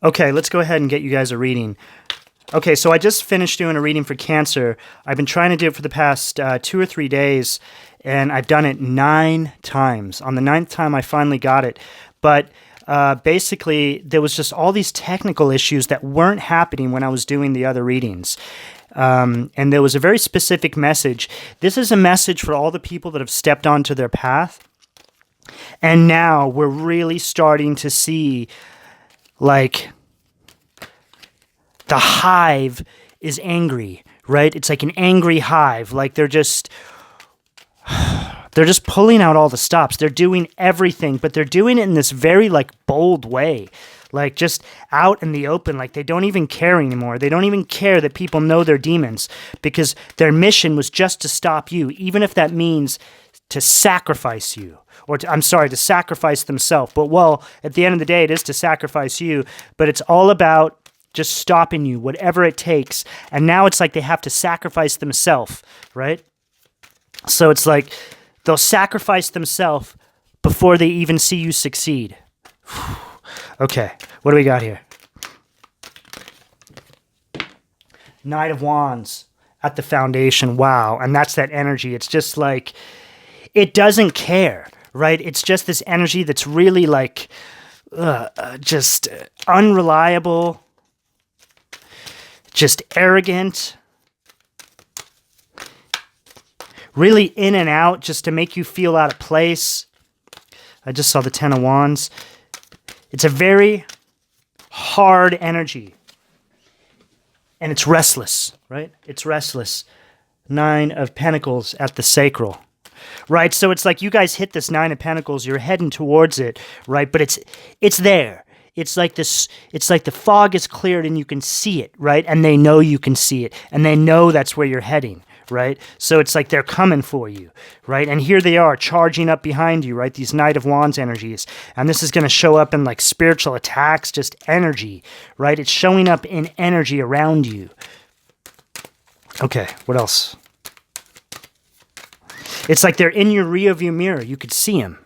Okay, let's go ahead and get you guys a reading. Okay, so I just finished doing a reading for Cancer. I've been trying to do it for the past 2 or 3 days, and I've done it 9 times. On the ninth time, I finally got it. But basically, there was just all these technical issues that weren't happening when I was doing the other readings. And there was a very specific message. This is a message for all the people that have stepped onto their path. And now we're really starting to see, like, the hive is angry, right? It's like an angry hive. Like they're just pulling out all the stops. They're doing everything, but they're doing it in this very like bold way. Like just out in the open, like they don't even care anymore. They don't even care that people know they're demons because their mission was just to stop you, even if that means to sacrifice you. Or to sacrifice themselves. But well, at the end of the day, it is to sacrifice you, but it's all about just stopping you, whatever it takes. And now it's like they have to sacrifice themselves, right? So it's like they'll sacrifice themselves before they even see you succeed. Okay, what do we got here? Knight of Wands at the foundation. Wow, and that's that energy. It's just like, it doesn't care, right? It's just this energy that's really like, just unreliable, just arrogant, really in and out just to make you feel out of place. I just saw the Ten of Wands. It's a very hard energy. And it's restless, right? It's restless. Nine of Pentacles at the sacral. Right? So it's like you guys hit this Nine of Pentacles, you're heading towards it, right? But it's there. It's like this, it's like the fog is cleared and you can see it, right? And they know you can see it. And they know that's where you're heading, right? So it's like they're coming for you, right? And here they are charging up behind you, right? These Knight of Wands energies. And this is going to show up in like spiritual attacks, just energy, right? It's showing up in energy around you. Okay, what else? It's like they're in your rearview mirror. You could see them.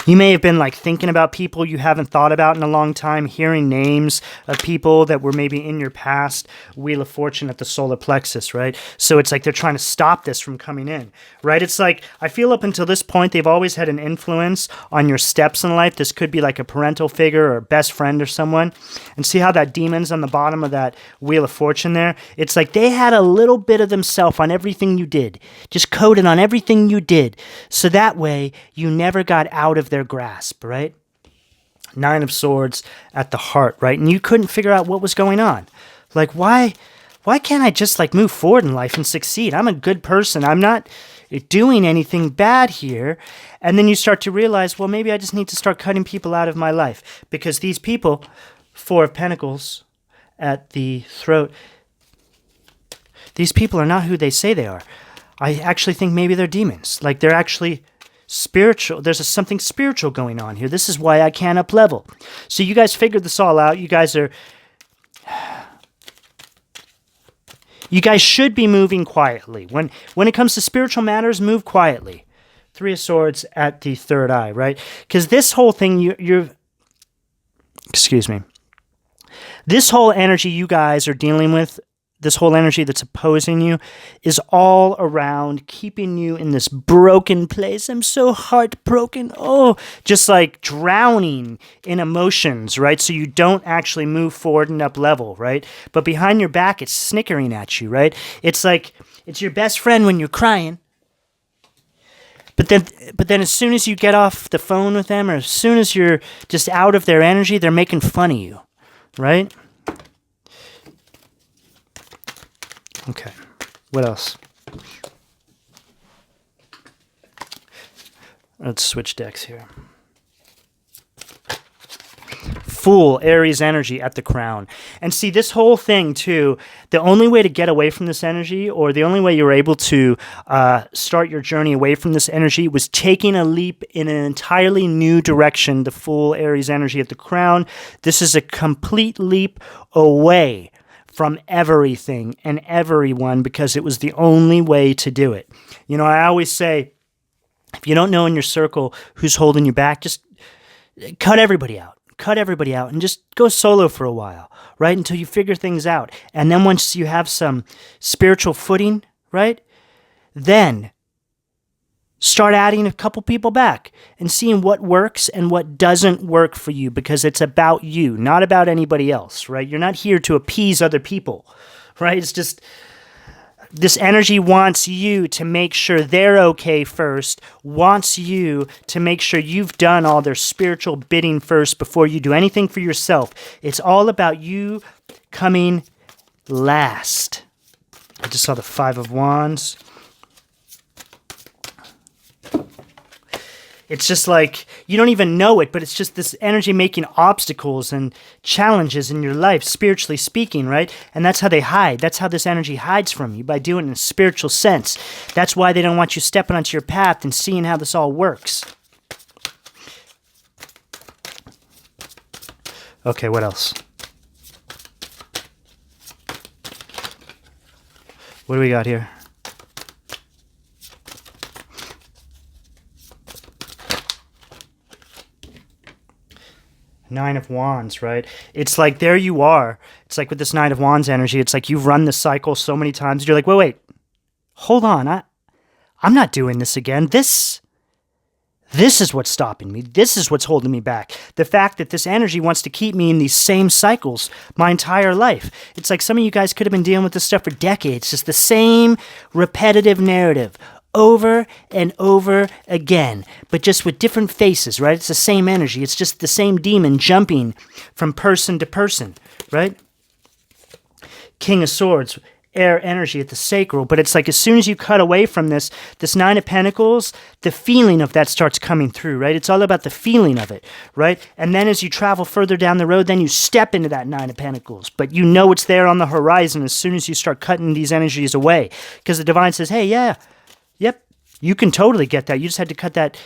You may have been like thinking about people you haven't thought about in a long time, hearing names of people that were maybe in your past. Wheel of Fortune at the solar plexus, right? So it's like they're trying to stop this from coming in, right? It's like, I feel up until this point, they've always had an influence on your steps in life. This could be like a parental figure or a best friend or someone. And see how that demon's on the bottom of that Wheel of Fortune there? It's like they had a little bit of themselves on everything you did, just coded on everything you did. So that way you never got out of their grasp, right? Nine of Swords at the heart, right? And you couldn't figure out what was going on. Like, why can't I just like move forward in life and succeed? I'm a good person. I'm not doing anything bad here. And then you start to realize, well, maybe I just need to start cutting people out of my life because these people, Four of Pentacles at the throat, these people are not who they say they are. I actually think maybe they're demons. Like they're actually spiritual. There's something spiritual going on here. This is why I can't up level. So you guys figured this all out. You guys should be moving quietly. When it comes to spiritual matters, move quietly. Three of Swords at the third eye, right? Because this whole thing, excuse me. This whole energy you guys are dealing with, this whole energy that's opposing you, is all around keeping you in this broken place. I'm so heartbroken. Oh, just like drowning in emotions, right? So you don't actually move forward and up level, right? But behind your back, it's snickering at you, right? It's like, it's your best friend when you're crying. But then as soon as you get off the phone with them, or as soon as you're just out of their energy, they're making fun of you, right? Okay, what else? Let's switch decks here. Fool, Aries energy at the crown. And see, this whole thing, too, the only way to get away from this energy, or the only way you were able to start your journey away from this energy, was taking a leap in an entirely new direction, the Fool, Aries energy at the crown. This is a complete leap away from everything and everyone because it was the only way to do it. You know, I always say, if you don't know in your circle who's holding you back, just cut everybody out. Cut everybody out and just go solo for a while, right? Until you figure things out. And then once you have some spiritual footing, right? Then start adding a couple people back and seeing what works and what doesn't work for you, because it's about you, not about anybody else, right? You're not here to appease other people, right? It's just this energy wants you to make sure they're okay first, wants you to make sure you've done all their spiritual bidding first before you do anything for yourself. It's all about you coming last. I just saw the Five of Wands. It's just like, you don't even know it, but it's just this energy making obstacles and challenges in your life, spiritually speaking, right? And that's how they hide. That's how this energy hides from you, by doing it in a spiritual sense. That's why they don't want you stepping onto your path and seeing how this all works. Okay, what else? What do we got here? Nine of Wands, right? It's like there you are. It's like with this Nine of Wands energy, it's like you've run the cycle so many times. You're like, wait, hold on. I'm not doing this again. This is what's stopping me. This is what's holding me back. The fact that this energy wants to keep me in these same cycles my entire life. It's like some of you guys could have been dealing with this stuff for decades. Just the same repetitive narrative over and over again, but just with different faces, right? It's the same energy. It's just the same demon jumping from person to person, right? King of Swords, air energy at the sacral, but it's like as soon as you cut away from this Nine of Pentacles, the feeling of that starts coming through, right? It's all about the feeling of it, right? And then as you travel further down the road, then you step into that Nine of Pentacles, but you know it's there on the horizon as soon as you start cutting these energies away, because the divine says, hey, yeah, yep, you can totally get that. You just had to cut that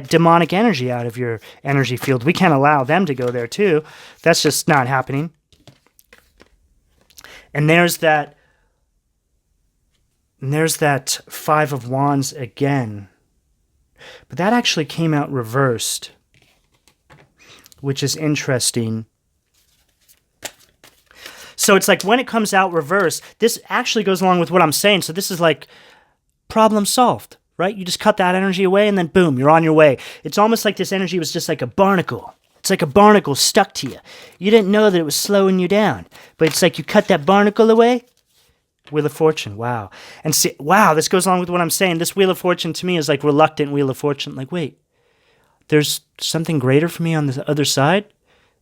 demonic energy out of your energy field. We can't allow them to go there too. That's just not happening. And there's that Five of Wands again. But that actually came out reversed, which is interesting. So it's like when it comes out reversed, this actually goes along with what I'm saying. So this is like problem solved, right? You just cut that energy away and then boom, you're on your way. It's almost like this energy was just like a barnacle. It's like a barnacle stuck to you. You didn't know that it was slowing you down, but it's like you cut that barnacle away. Wheel of Fortune, wow. And see, wow, this goes along with what I'm saying. This Wheel of Fortune to me is like reluctant Wheel of Fortune. Like, wait, there's something greater for me on the other side?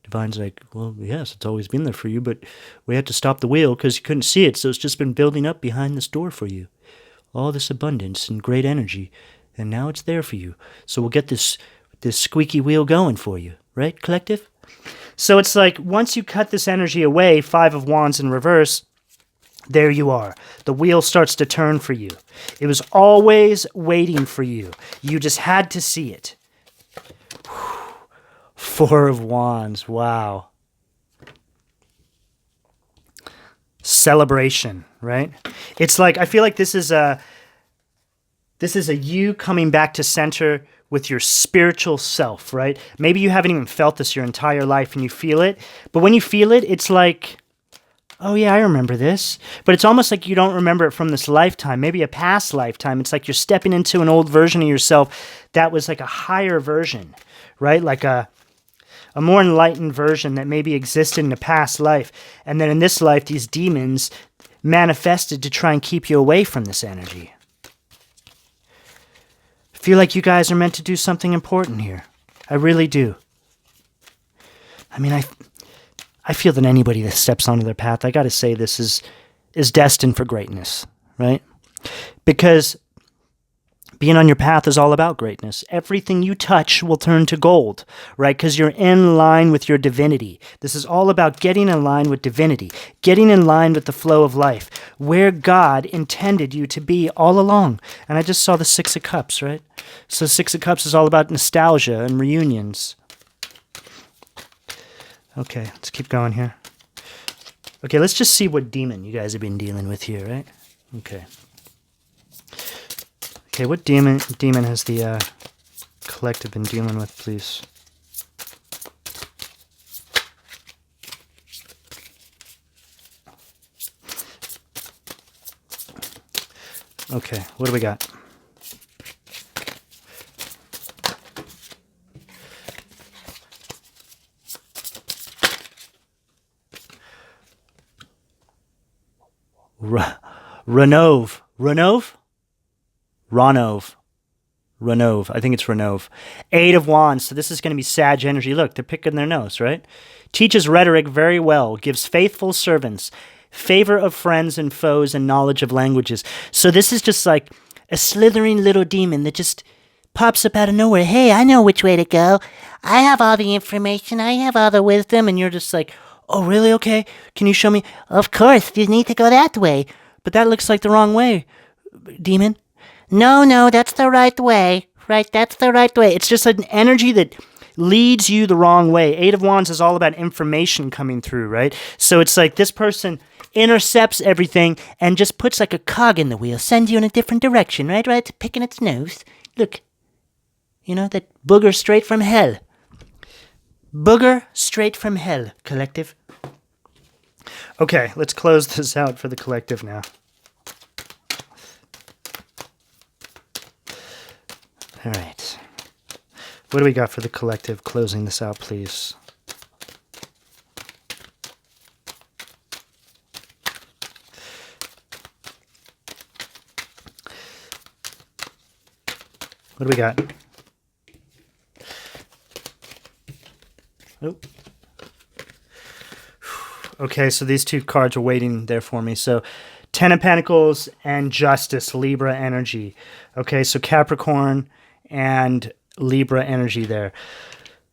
Divine's like, well, yes, it's always been there for you, but we had to stop the wheel because you couldn't see it, so it's just been building up behind this door for you. All this abundance and great energy, and now it's there for you. So we'll get this squeaky wheel going for you, right, collective? So it's like once you cut this energy away, Five of Wands in reverse, there you are. The wheel starts to turn for you. It was always waiting for you. You just had to see it. Four of Wands, wow. Celebration, right? It's like, I feel like this is a you coming back to center with your spiritual self, right? Maybe you haven't even felt this your entire life and you feel it, but when you feel it, it's like, oh yeah, I remember this. But it's almost like you don't remember it from this lifetime, maybe a past lifetime. It's like you're stepping into an old version of yourself that was like a higher version, right? Like a more enlightened version that maybe existed in a past life. And then in this life, these demons manifested to try and keep you away from this energy. I feel like you guys are meant to do something important here. I really do. I mean, I feel that anybody that steps onto their path, I got to say this is destined for greatness, right? Because being on your path is all about greatness. Everything you touch will turn to gold, right? Because you're in line with your divinity. This is all about getting in line with divinity, getting in line with the flow of life, where God intended you to be all along. And I just saw the Six of Cups, right? So Six of Cups is all about nostalgia and reunions. Okay, let's keep going here. Okay, let's just see what demon you guys have been dealing with here, right? Okay. Okay, what demon has the collective been dealing with, please? Okay, what do we got? Renove. Renove? Ronov. Renove. I think it's Renove. Eight of Wands. So this is going to be Sag energy. Look, they're picking their nose, right? Teaches rhetoric very well. Gives faithful servants. Favor of friends and foes and knowledge of languages. So this is just like a slithering little demon that just pops up out of nowhere. Hey, I know which way to go. I have all the information. I have all the wisdom. And you're just like, oh, really? Okay. Can you show me? Of course. You need to go that way. But that looks like the wrong way, demon. No, that's the right way. Right, that's the right way. It's just an energy that leads you the wrong way. Eight of Wands is all about information coming through, right? So it's like this person intercepts everything and just puts like a cog in the wheel, sends you in a different direction, right? Right, it's picking its nose. Look, you know, that booger straight from hell. Booger straight from hell, collective. Okay, let's close this out for the collective now. All right. What do we got for the collective? Closing this out, please. What do we got? Oh. Okay, so these two cards are waiting there for me. So Ten of Pentacles and Justice, Libra energy. Okay, so Capricorn and Libra energy there.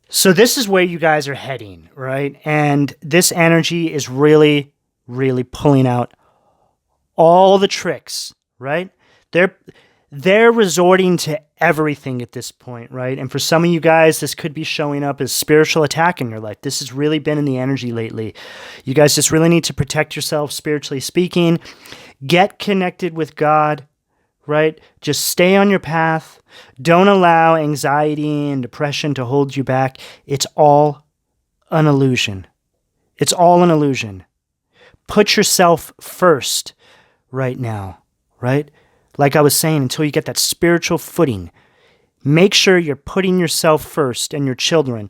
So this is where you guys are heading, right? And this energy is really, really pulling out all the tricks, right? They're resorting to everything at this point, right? And for some of you guys, this could be showing up as spiritual attack in your life. This has really been in the energy lately. You guys just really need to protect yourself, spiritually speaking. Get connected with God, right? Just stay on your path. Don't allow anxiety and depression to hold you back. It's all an illusion. It's all an illusion. Put yourself first right now, right? Like I was saying, until you get that spiritual footing, make sure you're putting yourself first and your children,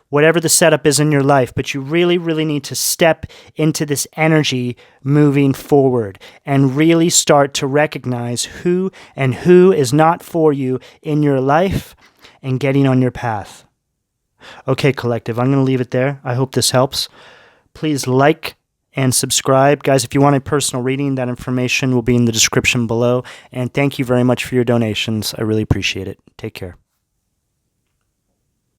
whatever the setup is in your life, but you really, really need to step into this energy moving forward and really start to recognize who and who is not for you in your life and getting on your path. Okay, collective, I'm going to leave it there. I hope this helps. Please like and subscribe. Guys, if you want a personal reading, that information will be in the description below. And thank you very much for your donations. I really appreciate it. Take care.